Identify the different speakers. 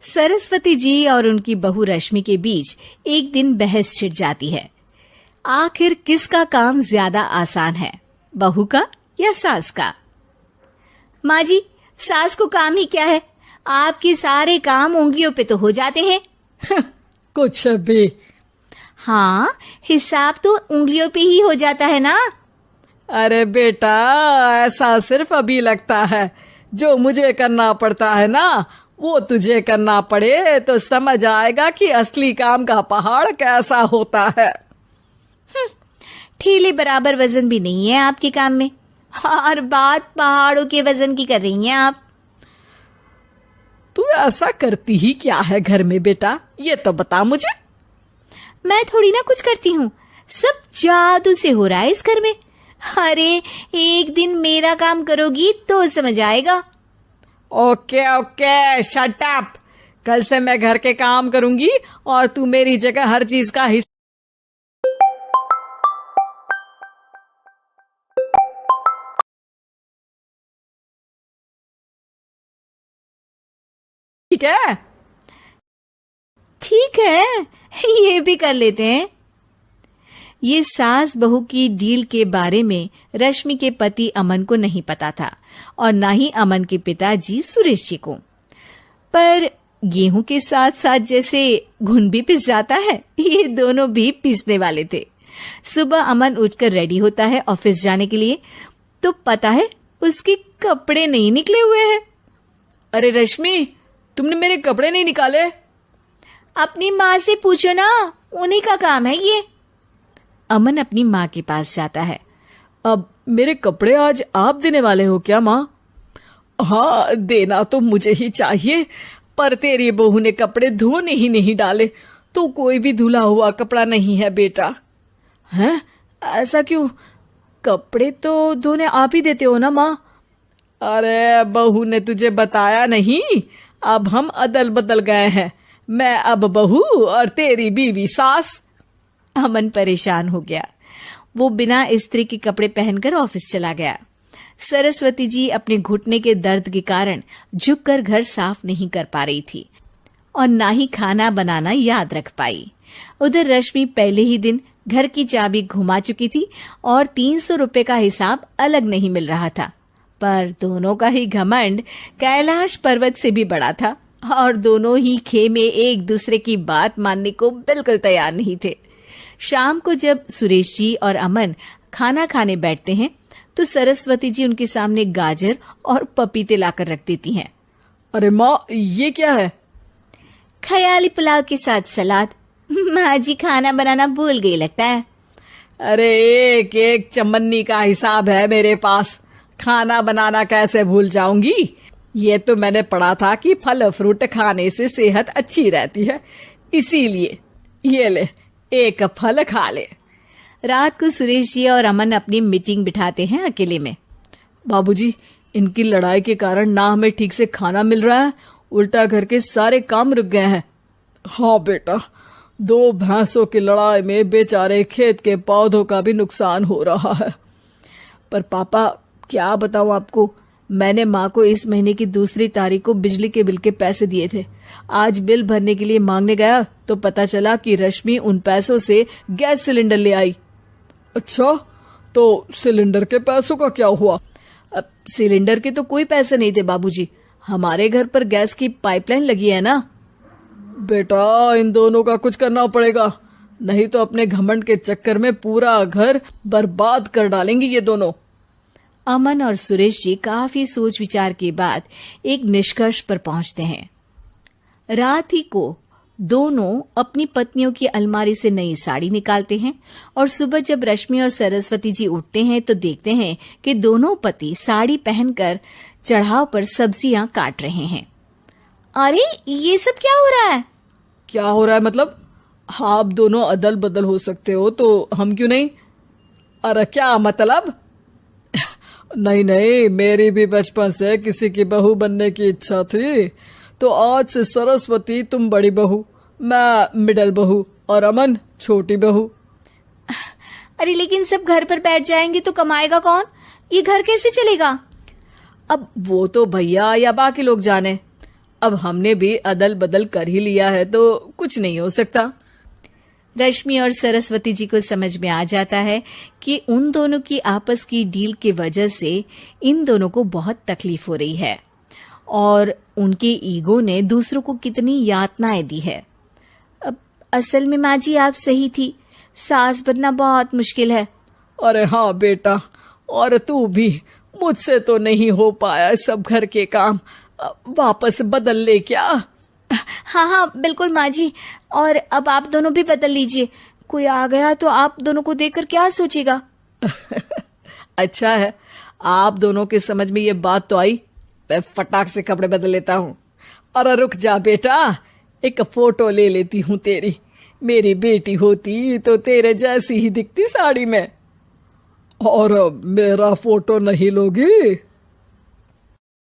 Speaker 1: सरस्वती जी और उनकी बहू रश्मि के बीच एक दिन बहस छिड़ जाती है। आखिर किसका काम ज्यादा आसान है, बहू का या सास का? माँ जी, सास को काम ही क्या है, आपके सारे काम उंगलियों पे तो हो जाते हैं।
Speaker 2: कुछ भी।
Speaker 1: हाँ, हिसाब तो उंगलियों पे ही हो जाता है ना।
Speaker 2: अरे बेटा, ऐसा सिर्फ अभी लगता है। जो मुझे करना पड़ता है ना, वो तुझे करना पड़े तो समझ आएगा कि असली काम का पहाड़ कैसा होता है।
Speaker 1: ठेले बराबर वजन भी नहीं है आपके काम में, और बात पहाड़ों के वजन की कर रही हैं आप।
Speaker 2: तू ऐसा करती ही क्या है घर में बेटा, ये तो बता मुझे।
Speaker 1: मैं थोड़ी ना कुछ करती हूँ, सब जादू से हो रहा है इस घर में। अरे एक दिन मेरा काम करोगी तो समझ आएगा।
Speaker 2: Okay okay, shut up. कल से मैं घर के काम करूंगी और तू मेरी जगह हर चीज का हिस्सा। ठीक है?
Speaker 1: ठीक है, ये भी कर लेते हैं। ये सास बहू की डील के बारे में रश्मि के पति अमन को नहीं पता था और ना ही अमन के पिताजी सुरेश जी को। पर गेहूं के साथ साथ जैसे घुन भी पिस जाता है, ये दोनों भी पिसने वाले थे। सुबह अमन उठकर रेडी होता है ऑफिस जाने के लिए, तो पता है उसके कपड़े नहीं निकले हुए हैं।
Speaker 2: अरे रश्मि, तुमने मेरे कपड़े नहीं निकाले?
Speaker 1: अपनी माँ से पूछो ना, उन्हीं का काम है ये। अमन अपनी माँ के पास जाता है।
Speaker 2: अब मेरे कपड़े आज आप देने वाले हो क्या माँ? हाँ, देना तो मुझे ही चाहिए, पर तेरी बहू ने कपड़े धोने ही नहीं डाले, तो कोई भी धुला हुआ कपड़ा नहीं है बेटा। हैं? ऐसा क्यों? कपड़े तो धोने आप ही देते हो ना माँ? अरे बहू ने तुझे बताया नहीं, अब हम अदल बदल गए हैं। मैं अब बहू और तेरी बीवी सास।
Speaker 1: अमन परेशान हो गया। वो बिना इस्त्री के कपड़े पहनकर ऑफिस चला गया। सरस्वती जी अपने घुटने के दर्द के कारण झुककर घर साफ नहीं कर पा रही थी और ना ही खाना बनाना याद रख पाई। उधर रश्मि पहले ही दिन घर की चाबी घुमा चुकी थी और 300 रुपए का हिसाब अलग नहीं मिल रहा था। पर दोनों का ही घमंड कैलाश पर्वत से भी बड़ा था और दोनों ही खेमे एक दूसरे की बात मानने को बिल्कुल तैयार नहीं थे। शाम को जब सुरेश जी और अमन खाना खाने बैठते हैं तो सरस्वती जी उनके सामने गाजर और पपीते लाकर रख देती हैं।
Speaker 2: अरे माँ, ये क्या है?
Speaker 1: ख्याली पुलाव के साथ सलाद। माँ जी खाना बनाना भूल गई लगता है।
Speaker 2: अरे एक एक चमन्नी का हिसाब है मेरे पास, खाना बनाना कैसे भूल जाऊंगी? ये तो मैंने पढ़ा था कि फल फ्रूट खाने से सेहत अच्छी रहती है, इसीलिए ये ले, एक फल खा ले।
Speaker 1: रात को सुरेश जी और अमन अपनी मीटिंग बिठाते हैं अकेले में।
Speaker 2: बाबूजी, इनकी लड़ाई के कारण ना हमें ठीक से खाना मिल रहा है, उल्टा घर के सारे काम रुक गए हैं। हाँ बेटा, 2 भैंसों की लड़ाई में बेचारे खेत के पौधों का भी नुकसान हो रहा है। पर पापा, क्या बताऊं आपको, मैंने माँ को इस महीने की 2 तारीख को बिजली के बिल के पैसे दिए थे। आज बिल भरने के लिए मांगने गया तो पता चला कि रश्मि उन पैसों से गैस सिलेंडर ले आई। अच्छा, तो सिलेंडर के पैसों का क्या हुआ?
Speaker 1: अब सिलेंडर के तो कोई पैसे नहीं थे बाबूजी, हमारे घर पर गैस की पाइपलाइन लगी है ना।
Speaker 2: बेटा, इन दोनों का कुछ करना पड़ेगा, नहीं तो अपने घमंड के चक्कर में पूरा घर बर्बाद कर डालेंगे ये दोनों।
Speaker 1: अमन और सुरेश जी काफी सोच विचार के बाद एक निष्कर्ष पर पहुंचते हैं। रात ही को दोनों अपनी पत्नियों की अलमारी से नई साड़ी निकालते हैं और सुबह जब रश्मि और सरस्वती जी उठते हैं तो देखते हैं कि दोनों पति साड़ी पहनकर चढ़ाव पर सब्जियां काट रहे हैं। अरे ये सब क्या हो रहा है?
Speaker 2: क्या हो रहा है मतलब? आप दोनों अदल बदल हो सकते हो तो हम क्यों नहीं? अरे क्या मतलब? नहीं नहीं, मेरी भी बचपन से किसी की बहू बनने की इच्छा थी, तो आज से सरस्वती तुम बड़ी बहू, मैं मिडल बहू और अमन छोटी बहू।
Speaker 1: अरे लेकिन सब घर पर बैठ जाएंगे तो कमाएगा कौन? ये घर कैसे चलेगा?
Speaker 2: अब वो तो भैया या बाकी लोग जाने। अब हमने भी अदल बदल कर ही लिया है तो कुछ नहीं हो सकता।
Speaker 1: रश्मि और सरस्वती जी को समझ में आ जाता है कि उन दोनों की आपस की डील की वजह से इन दोनों को बहुत तकलीफ हो रही है और उनके ईगो ने दूसरों को कितनी यातनाएं दी है। अब असल में माँ जी आप सही थी, सास बनना बहुत मुश्किल है।
Speaker 2: अरे हाँ बेटा, और तू भी, मुझसे तो नहीं हो पाया सब घर के काम, वापस बदल ले क्या?
Speaker 1: हाँ हाँ बिल्कुल माँ जी, और अब आप दोनों भी बदल लीजिए। कोई आ गया तो आप दोनों को देखकर क्या सोचेगा?
Speaker 2: अच्छा है, आप दोनों के समझ में ये बात तो आई। मैं फटाक से कपड़े बदल लेता हूँ। अरे रुक जा बेटा, एक फोटो ले लेती हूँ तेरी। मेरी बेटी होती तो तेरे जैसी ही दिखती साड़ी में। और मेरा फोटो नहीं लोगी?